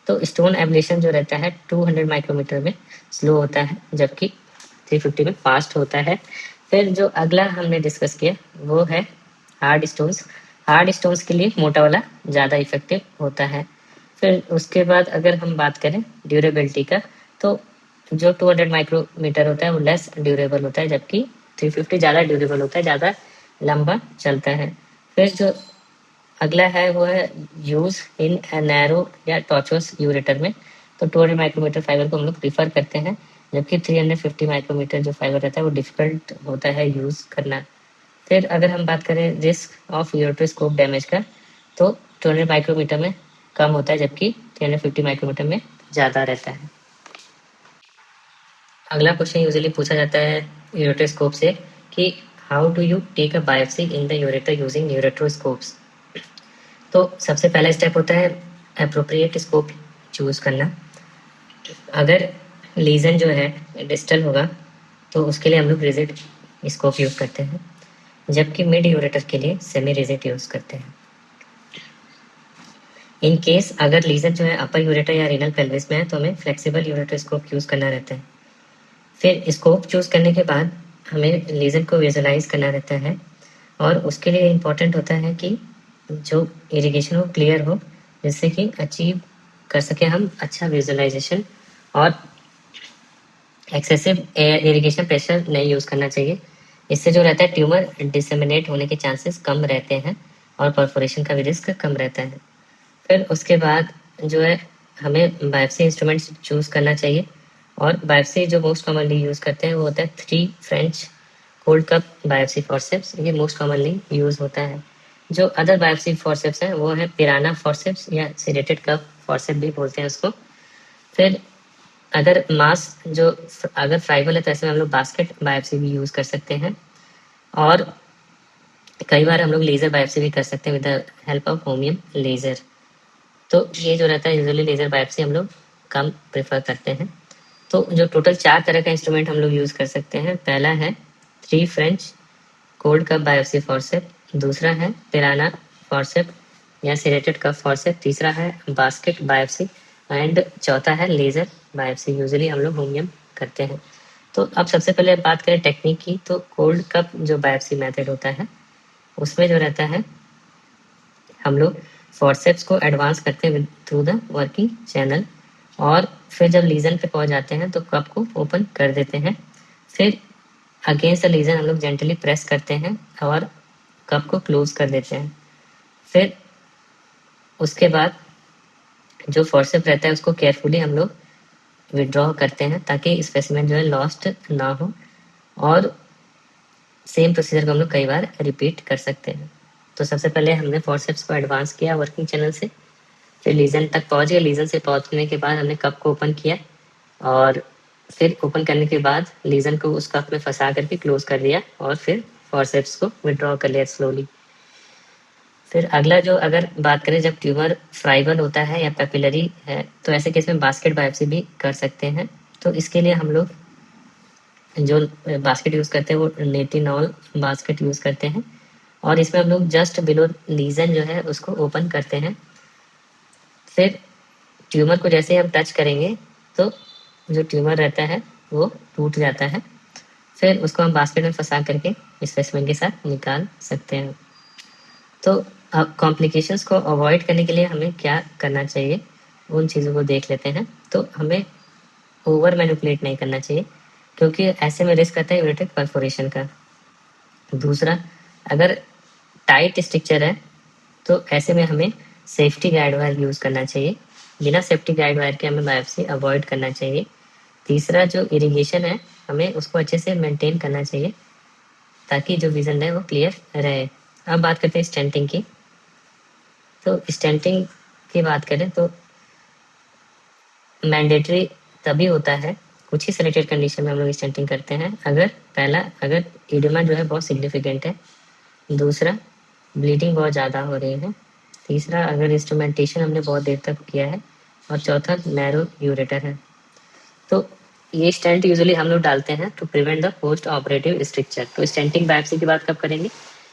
तो स्टोन एब्लेशन जो रहता है 200 माइक्रोमीटर में स्लो होता है, जबकि 350 में फास्ट होता है। फिर जो अगला हमने डिस्कस किया वो है हार्ड स्टोन्स। हार्ड स्टोन्स के लिए मोटा वाला ज़्यादा इफेक्टिव होता है। फिर उसके बाद अगर हम बात करें ड्यूरेबिलिटी का, तो जो 200 माइक्रोमीटर होता है वो लेस ड्यूरेबल होता है, जबकि 350 ज़्यादा ड्यूरेबल होता है, ज़्यादा लंबा चलता है। फिर जो अगला है वो है यूज इन नैरो या टॉर्चोस यूरेटर में। तो 200 माइक्रोमीटर फाइबर को हम लोग प्रीफर करते हैं, जबकि 350 माइक्रोमीटर जो फाइबर रहता है वो डिफिकल्ट होता है यूज करना। फिर अगर हम बात करें रिस्क ऑफ यूरोट्रोस्कोप डैमेज का, तो 200 माइक्रोमीटर में कम होता है, जबकि 350 माइक्रोमीटर में ज़्यादा रहता है। अगला क्वेश्चन यूजुअली पूछा जाता है यूरोट्रोस्कोप से कि how do you take a biopsy in the ureter using ureteroscopes. तो सबसे पहला स्टेप होता है अप्रोप्रिएट स्कोप चूज करना। अगर लीजन जो है डिस्टल होगा तो उसके लिए हम लोग रिजिड स्कोप यूज करते हैं, जबकि मिड यूरेटर के लिए सेमी रिजिड यूज करते हैं। इन केस अगर लीजन जो है अपर यूरेटर या रीनल पेल्विस में है तो हमें फ्लेक्सिबल यूरेटर स्कोप यूज करना रहता है। फिर स्कोप चूज करने के बाद हमें लीजन को विजुलाइज करना रहता है, और उसके लिए इम्पोर्टेंट होता है कि जो इरिगेशन हो क्लियर हो, जिससे कि अचीव कर सके हम अच्छा विजुलाइजेशन। और एक्सेसिव इरिगेशन प्रेशर नहीं यूज करना चाहिए, इससे जो रहता है ट्यूमर डिसेमिनेट होने के चांसेस कम रहते हैं और परफोरेशन का भी रिस्क कम रहता है। फिर उसके बाद जो है हमें बायोप्सी इंस्ट्रूमेंट्स चूज करना चाहिए, और बायोप्सी जो मोस्ट कॉमनली यूज करते हैं वो होता है 3 French cold cup biopsy forceps. ये मोस्ट कॉमनली यूज होता है। जो अदर बायोप्सी फॉरसेप्स हैं वो है पिराना फॉरसेप्स या सेरेटेड कप फॉरसेप भी बोलते हैं उसको। फिर अगर मास जो अगर फ्राइबल है तो ऐसे में हम लोग बास्केट बायोप्सी भी यूज कर सकते हैं, और कई बार हम लोग लेजर बायोप्सी भी कर सकते हैं with the help of holmium laser. तो ये जो रहता है यूजुअली लेजर बायोप्सी हम लोग कम प्रेफर करते हैं। तो जो टोटल 4 तरह का इंस्ट्रूमेंट हम लोग यूज कर सकते हैं, पहला है 3 French cold cup biopsy forcep, दूसरा है पिराना फॉरसेप या सेरेटेड कप फॉरसेप, तीसरा है बास्केट बायोप्सी, एंड चौथा है लेजर बायोप्सी। यूजुअली हम लोग होमियम करते हैं। तो अब सबसे पहले बात करें टेक्निक की, तो कोल्ड कप जो बायोप्सी मेथड होता है उसमें जो रहता है हम लोग फॉरसेप्स को एडवांस करते हैं थ्रू द वर्किंग चैनल, और फिर जब लीजन पे पहुंच जाते हैं तो कप को ओपन कर देते हैं। फिर अगेंस्ट द लीजन हम लोग जेंटली प्रेस करते हैं और कप को क्लोज कर देते हैं। फिर उसके बाद जो फॉरसेप रहता है उसको केयरफुली हम लोग विड्रॉ करते हैं ताकि स्पेसिमेन जो है लॉस्ट ना हो, और सेम प्रोसीजर को हम लोग कई बार रिपीट कर सकते हैं। तो सबसे पहले हमने फॉरसेप्स को एडवांस किया वर्किंग चैनल से, फिर लीजन तक पहुंच गए, लीजन से पहुंचने के बाद हमने कप को ओपन किया, और फिर ओपन करने के बाद लीजन को उस कप में फंसा करके क्लोज कर दिया, और फिर फॉरसेप्स को विड्रॉ कर लिया स्लोली। फिर अगला जो अगर बात करें जब ट्यूमर फ्राइबल होता है या पेपिलरी है तो ऐसे केस में बास्केट बायोप्सी भी कर सकते हैं। तो इसके लिए हम लोग जो बास्केट यूज करते हैं वो नेटिनॉल बास्केट यूज करते हैं, और इसमें हम लोग जस्ट बिलो लीजन जो है उसको ओपन करते हैं। फिर ट्यूमर को जैसे हम टच करेंगे तो जो ट्यूमर रहता है वो टूट जाता है। फिर उसको हम बास्केट में फंसा करके स्पेसिमेन के साथ निकाल सकते हैं। तो अब कॉम्प्लिकेशंस को अवॉइड करने के लिए हमें क्या करना चाहिए उन चीज़ों को देख लेते हैं। तो हमें ओवर मैनिपुलेट नहीं करना चाहिए, क्योंकि ऐसे में रिस्क आता है यूरेटिक परफोरेशन का। दूसरा, अगर टाइट स्ट्रक्चर है तो ऐसे में हमें सेफ्टी गाइड वायर यूज़ करना चाहिए, बिना सेफ्टी गाइड वायर के हमें बायोप्सी अवॉइड करना चाहिए। तीसरा, जो इरिगेशन है हमें उसको अच्छे से मेंटेन करना चाहिए ताकि जो विजन है वो क्लियर रहे। अब बात करते हैं स्टेंटिंग की। तो स्टेंटिंग की बात करें तो मैंडेटरी तभी होता है, कुछ ही सिलेक्टेड कंडीशन में हम लोग स्टेंटिंग करते हैं। अगर इडिमा जो है बहुत सिग्निफिकेंट है, दूसरा ब्लीडिंग बहुत ज़्यादा हो रही है, तीसरा अगर इंस्ट्रूमेंटेशन हमने बहुत देर तक किया है, और चौथा नैरो यूरेटर है। तो ये स्टेंट यूजुअली हम लोग डालते हैं to prevent the post operative stricture. तो स्टेंटिंग बायोप्सी की बात कब करेंगे,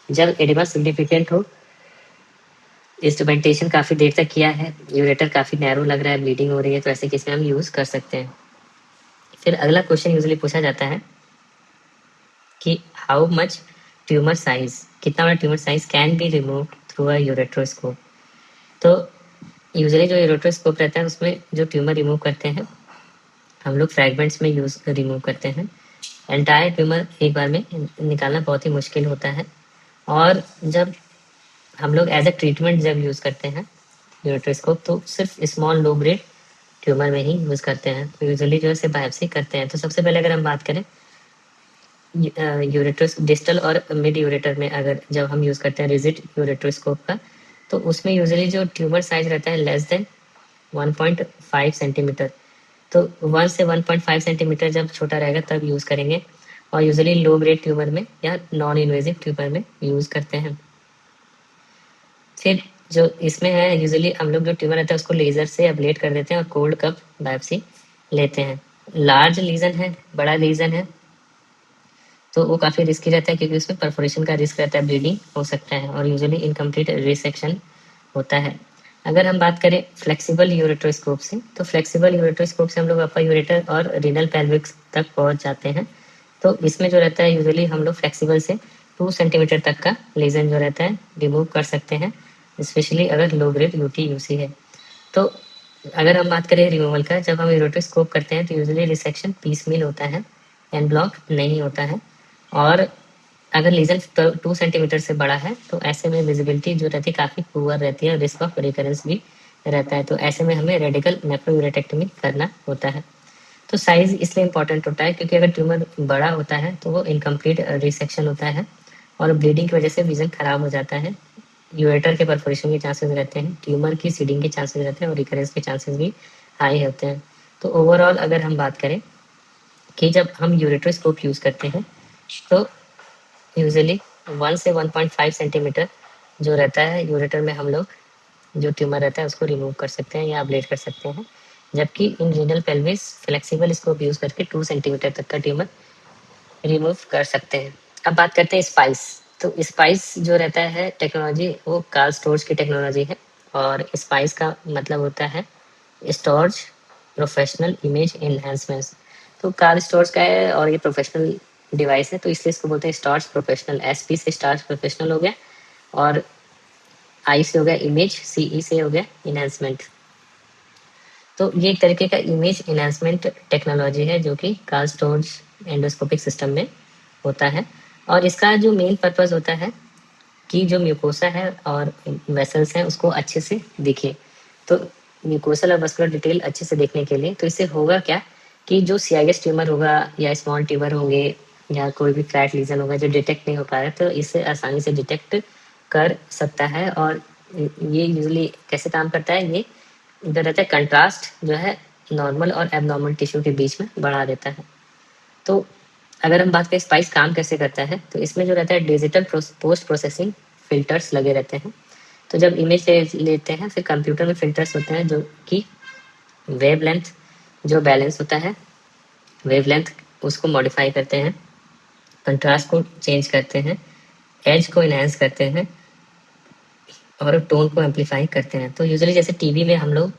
जब एडिमा सिग्निफिकेंट हो, इंस्ट्रूमेंटेशन काफ़ी देर तक किया है, यूरेटर काफ़ी नैरो लग रहा है, ब्लीडिंग हो रही है, तो ऐसे केस में हम यूज़ कर सकते हैं। फिर अगला क्वेश्चन यूजुअली पूछा जाता है कि हाउ मच ट्यूमर साइज, कितना बड़ा tumour size can be remove through a ureteroscope. तो यूजुअली जो यूरेट्रोस्कोप रहता है उसमें जो ट्यूमर रिमूव करते हैं हम लोग फ्रैगमेंट्स में यूज रिमूव करते हैं। एंटायर ट्यूमर एक बार में निकालना बहुत ही मुश्किल होता है। और जब हम लोग एज अ ट्रीटमेंट जब यूज करते हैं यूरेट्रोस्कोप तो सिर्फ स्मॉल लो ग्रेड ट्यूमर में ही यूज करते हैं। तो यूजुअली जो है बायोप्सी करते हैं। तो सबसे पहले अगर हम बात करें यूरेट्रोस डिस्टल और मिड यूरेटर में अगर जब हम यूज करते हैं रिजिड यूरेट्रोस्कोप का, तो उसमें यूजुअली जो ट्यूमर साइज रहता है लेस देन 1.5 सेंटीमीटर। तो 1 से 1.5 सेंटीमीटर जब छोटा रहेगा तब यूज करेंगे। और यूजुअली लो ग्रेड ट्यूमर में या नॉन इन्वेजिव ट्यूमर में यूज करते हैं। फिर जो इसमें है यूजुअली हम लोग जो ट्यूमर रहता है उसको लेजर से एब्लेट कर देते हैं और कोल्ड कप बायोप्सी लेते हैं। लार्ज लीजन है, बड़ा लीजन है, तो वो काफ़ी रिस्की रहता है क्योंकि उसमें परफोरेशन का रिस्क रहता है, ब्लीडिंग हो सकता है और यूजुअली इनकम्प्लीट रिसेक्शन होता है। अगर हम बात करें फ्लेक्सिबल यूरेट्रोस्कोप से, तो फ्लेक्सिबल यूरेट्रोस्कोप से हम लोग अपर यूरेटर और रीनल पेल्विक्स तक पहुंच जाते हैं। तो इसमें जो रहता है यूजुअली हम लोग फ्लेक्सिबल से 2 सेंटीमीटर तक का लीजन जो रहता है रिमूव कर सकते हैं, स्पेशली अगर लो ग्रेड यूटी यूसी है। तो अगर हम बात करें रिमूवल का, जब हम यूरेट्रोस्कोप करते हैं तो यूजुअली रिसेक्शन पीस मील होता है, एंड ब्लॉक नहीं होता है। और अगर लीजन 2 सेंटीमीटर से बड़ा है तो ऐसे में विजिबिलिटी जो रहती है काफ़ी पुअर रहती है और रिस्क ऑफ रिकरेंस भी रहता है। तो ऐसे में हमें रेडिकल नेफ्रोयूरेटेक्टमी करना होता है। तो साइज इसलिए इंपॉर्टेंट होता है क्योंकि अगर ट्यूमर बड़ा होता है तो वो इनकम्प्लीट रिसेक्शन होता है और ब्लीडिंग की वजह से विजन खराब हो जाता है। यूरेटर के परफोरेशन के चांसेस रहते हैं, ट्यूमर की सीडिंग के चांसेस रहते हैं और रिकरेंस के चांसेस भी हाई होते हैं। तो ओवरऑल अगर हम बात करें कि जब हम यूरेट्रोस्कोप यूज़ करते हैं तो यूजुअली 1 से 1.5 सेंटीमीटर जो रहता है यूरेटर में हम लोग जो ट्यूमर रहता है उसको रिमूव कर सकते हैं या अब्लेट कर सकते हैं। जबकि in renal pelvis flexible scope use करके 2 सेंटीमीटर तक का ट्यूमर रिमूव कर सकते हैं। अब बात करते हैं स्पाइस। तो स्पाइस जो रहता है टेक्नोलॉजी वो कार्ल स्टोर्ज की टेक्नोलॉजी है और स्पाइस का मतलब होता है स्टोर्ज प्रोफेशनल इमेज एनहांसमेंट। तो कार्ल स्टोर्ज का है और ये प्रोफेशनल डिवाइस है तो इसलिए इसको बोलते हैं स्टार्स प्रोफेशनल। एसपी से स्टार्स प्रोफेशनल हो गया और आई से हो गया इमेज, सीई से हो गया इनहेंसमेंट। तो ये एक तरीके का इमेज इनहेंसमेंट टेक्नोलॉजी है जो कि कार्ल स्टोर्ज एंडोस्कोपिक सिस्टम में होता है। और इसका जो मेन पर्पज होता है कि जो म्यूकोसा है और वेसल्स हैं उसको अच्छे से दिखे। तो म्यूकोसल और वस्कुलर डिटेल अच्छे से देखने के लिए तो इससे होगा क्या कि जो सीआईएस ट्यूमर होगा या स्मॉल ट्यूमर होंगे या कोई भी फ्लैट लीजन होगा जो डिटेक्ट नहीं हो पा रहा है तो इसे आसानी से डिटेक्ट कर सकता है। और ये यूजली कैसे काम करता है, ये जो रहता है कंट्रास्ट जो है नॉर्मल और एबनॉर्मल टिश्यू के बीच में बढ़ा देता है। तो अगर हम बात करें स्पाइस काम कैसे करता है तो इसमें जो रहता है डिजिटल पोस्ट प्रोसेसिंग फिल्टर्स लगे रहते हैं। तो जब इमेज लेते हैं फिर कंप्यूटर में फिल्टर्स होते हैं जो कि वेव लेंथ जो बैलेंस होता है वेव लेंथ उसको मॉडिफाई करते हैं, कंट्रास्ट को चेंज करते हैं, एज को इनहेंस करते हैं और टोन को एम्पलीफाई करते हैं। तो यूजुअली जैसे टीवी में हम लोग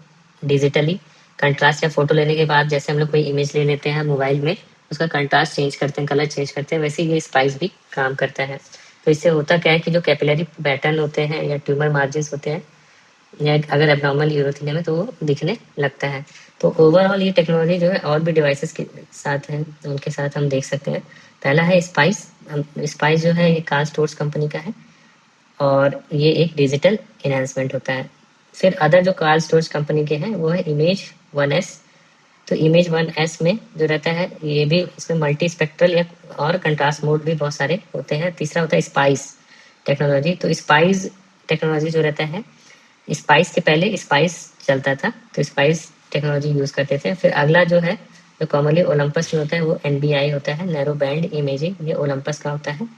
डिजिटली कंट्रास्ट या फोटो लेने के बाद जैसे हम लोग कोई इमेज ले लेते हैं मोबाइल में उसका कंट्रास्ट चेंज करते हैं, कलर चेंज करते हैं, वैसे ये स्पाइस भी काम करता है। तो इससे होता क्या है कि जो कैपिलरी पैटर्न होते हैं या ट्यूमर मार्जिन होते हैं या अगर एबनॉर्मल यूरोथीनियम है तो वो दिखने लगता है। तो ओवरऑल ये टेक्नोलॉजी जो है और भी डिवाइसेस के साथ है उनके साथ हम देख सकते हैं। पहला है स्पाइस। स्पाइस जो है ये कार्ल स्टोर्स कंपनी का है और ये एक डिजिटल इनहेंसमेंट होता है। फिर अदर जो कार्ल स्टोर्स कंपनी के हैं वो है इमेज 1S। तो इमेज 1S में जो रहता है ये भी इसमें मल्टी स्पेक्ट्रल या और कंट्रास्ट मोड भी बहुत सारे होते हैं। तीसरा होता है स्पाइस टेक्नोलॉजी। तो स्पाइस टेक्नोलॉजी जो रहता है स्पाइस के पहले स्पाइस चलता था तो स्पाइस टेक्नोलॉजी यूज करते थे। फिर अगला जो है जो कॉमनली ओलंपस में होता है वो एनबीआई होता है, नैरो बैंड इमेजिंग, ये ओलंपस का होता है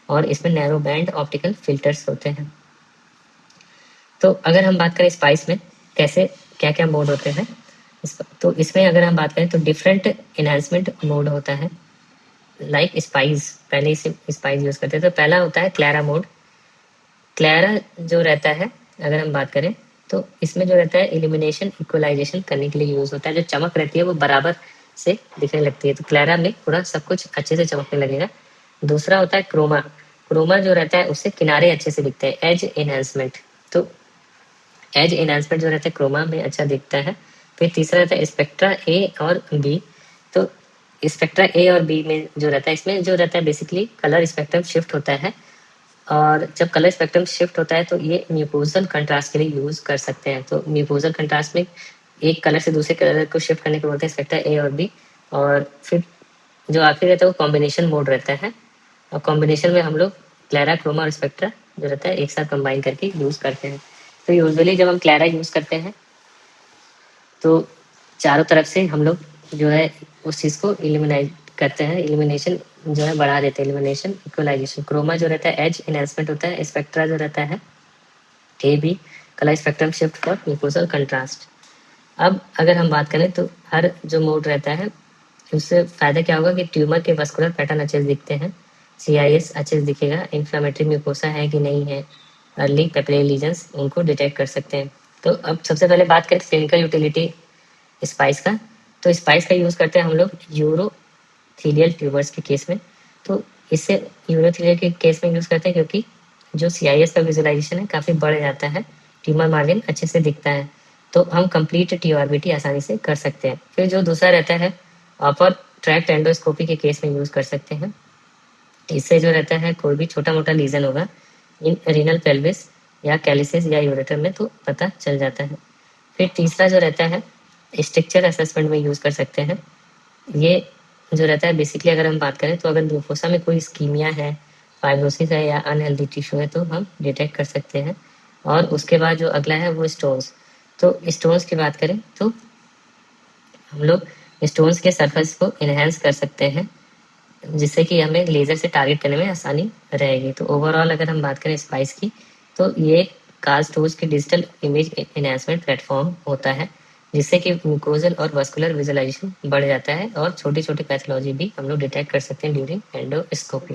और इसमें नैरो बैंड ऑप्टिकल फिल्टर्स होते हैं। तो अगर हम बात करें स्पाइस में कैसे क्या क्या मोड होते हैं तो इसमें अगर हम बात करें तो डिफरेंट इनहेंसमेंट मोड होता है लाइक स्पाइस। पहले इसे स्पाइस यूज करते थे तो पहला होता है क्लैरा मोड। क्लैरा जो रहता है अगर हम बात करें तो इसमें जो रहता है इल्यूमिनेशन इक्वलाइजेशन करने के लिए यूज होता है। जो चमक रहती है वो बराबर से दिखने लगती है तो क्लैरा में पूरा सब कुछ अच्छे से चमकने लगेगा। दूसरा होता है क्रोमा। क्रोमा जो रहता है उससे किनारे अच्छे से दिखते हैं, एज एनहांसमेंट। तो एज एनहांसमेंट जो रहता है क्रोमा में अच्छा दिखता है। फिर तीसरा रहता है स्पेक्ट्रा ए और बी। तो स्पेक्ट्रा ए और बी में जो रहता है, इसमें जो रहता है बेसिकली कलर स्पेक्ट्रम शिफ्ट होता है। और जब कलर स्पेक्ट्रम शिफ्ट होता है तो ये म्यूकोजल कंट्रास्ट के लिए यूज कर सकते हैं। तो म्यूकोजल कंट्रास्ट में एक कलर से दूसरे कलर को शिफ्ट करने को बोलते हैं स्पेक्ट्रा ए और बी। और फिर जो आखिरी रहता है वो कॉम्बिनेशन मोड रहता है। और कॉम्बिनेशन में हम लोग क्लैरा, क्रोमा और स्पेक्ट्रा जो रहता है एक साथ कंबाइन करके यूज करते हैं। तो यूजुअली जब हम क्लैरा यूज करते हैं तो चारों तरफ से हम लोग जो है उस चीज को इलिमिनेट करते हैं, इलिमिनेशन जो है बढ़ा देते हैं, इलिमिनेशन इक्वलाइजेशन। क्रोमा जो रहता है एज एनहांसमेंट होता है, स्पेक्ट्रा जो रहता है A B, colour spectrum shift for mucosal contrast. अब अगर हम बात करें तो हर जो मोड रहता है उससे फायदा क्या होगा कि ट्यूमर के वस्कुलर पैटर्न अच्छे से दिखते हैं, सीआईएस अच्छे से दिखेगा, इन्फ्लामेटरी म्यूकोसा है कि नहीं है, अर्ली पेपिलरी लीजन्स उनको डिटेक्ट कर सकते हैं। तो अब सबसे पहले बात करें क्लिनिकल यूटिलिटी स्पाइस का। तो स्पाइस का यूज़ करते हैं हम लोग यूरोथीलियल ट्यूमर्स के केस में। तो इससे यूरोथीलियल के केस में यूज़ करते हैं क्योंकि जो सीआईएस का विजुअलाइजेशन है काफ़ी बढ़ जाता है, ट्यूमर मार्जिन अच्छे से दिखता है, तो हम कंप्लीट टीओआरबीटी आसानी से कर सकते हैं। फिर जो दूसरा रहता है अपर ट्रैक्ट एंडोस्कोपी के केस में यूज़ कर सकते हैं। इससे जो रहता है कोई भी छोटा मोटा लीजन होगा इन रीनल पेल्विस या कैलिसिस या यूरेटर में तो पता चल जाता है। फिर तीसरा जो रहता है स्ट्रक्चर असेसमेंट में यूज़ कर सकते हैं। ये जो रहता है बेसिकली अगर हम बात करें तो अगर म्यूकोसा में कोई स्कीमिया है, फाइब्रोसिस है या अनहेल्दी टिश्यू है तो हम डिटेक्ट कर सकते हैं। और उसके बाद जो अगला है वो स्टोन्स। तो स्टोन्स की बात करें तो हम लोग स्टोन्स के सरफेस को इन्हेंस कर सकते हैं जिससे कि हमें लेज़र से टारगेट करने में आसानी रहेगी। तो ओवरऑल अगर हम बात करें स्पाइस की तो ये कार्सटोज की डिजिटल इमेज एनहांसमेंट प्लेटफॉर्म होता है जिससे कि म्यूकोजल और वस्कुलर विजुअलाइजेशन बढ़ जाता है और छोटी छोटी पैथोलॉजी भी हम लोग डिटेक्ट कर सकते हैं ड्यूरिंग एंडोस्कोपी।